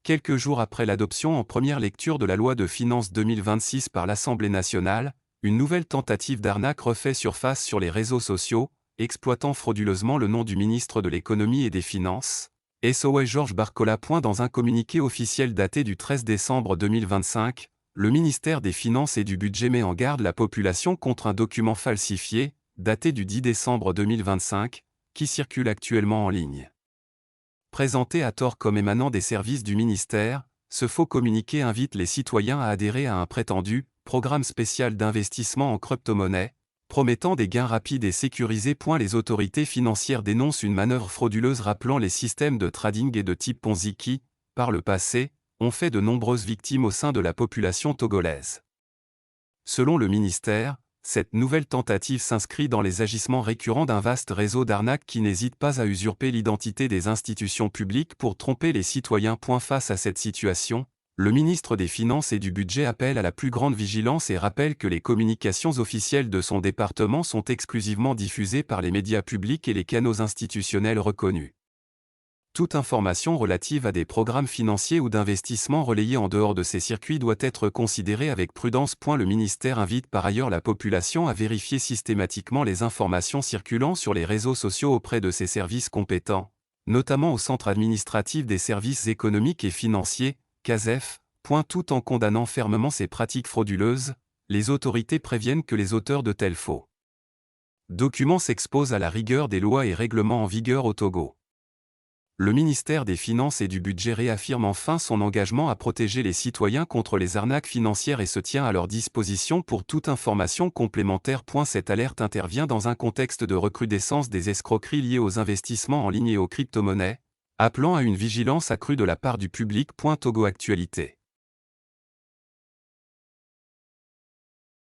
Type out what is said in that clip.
Quelques jours après l'adoption en première lecture de la loi de finances 2026 par l'Assemblée nationale, une nouvelle tentative d'arnaque refait surface sur les réseaux sociaux, exploitant frauduleusement le nom du ministre de l'Économie et des Finances. SOS Georges Barcola. Dans un communiqué officiel daté du 13 décembre 2025, le ministère des Finances et du Budget met en garde la population contre un document falsifié, daté du 10 décembre 2025, qui circule actuellement en ligne. Présenté à tort comme émanant des services du ministère, ce faux communiqué invite les citoyens à adhérer à un prétendu « programme spécial d'investissement en crypto-monnaie », promettant des gains rapides et sécurisés. Les autorités financières dénoncent une manœuvre frauduleuse rappelant les systèmes de trading et de type Ponzi qui, par le passé, ont fait de nombreuses victimes au sein de la population togolaise. Selon le ministère, cette nouvelle tentative s'inscrit dans les agissements récurrents d'un vaste réseau d'arnaques qui n'hésite pas à usurper l'identité des institutions publiques pour tromper les citoyens. Face à cette situation, le ministre des Finances et du Budget appelle à la plus grande vigilance et rappelle que les communications officielles de son département sont exclusivement diffusées par les médias publics et les canaux institutionnels reconnus. Toute information relative à des programmes financiers ou d'investissement relayés en dehors de ces circuits doit être considérée avec prudence. Le ministère invite par ailleurs la population à vérifier systématiquement les informations circulant sur les réseaux sociaux auprès de ses services compétents, notamment au Centre administratif des services économiques et financiers, CASEF. Tout en condamnant fermement ces pratiques frauduleuses, les autorités préviennent que les auteurs de tels faux documents s'exposent à la rigueur des lois et règlements en vigueur au Togo. Le ministère des Finances et du Budget réaffirme enfin son engagement à protéger les citoyens contre les arnaques financières et se tient à leur disposition pour toute information complémentaire. Cette alerte intervient dans un contexte de recrudescence des escroqueries liées aux investissements en ligne et aux crypto-monnaies, appelant à une vigilance accrue de la part du public. Togo Actualité.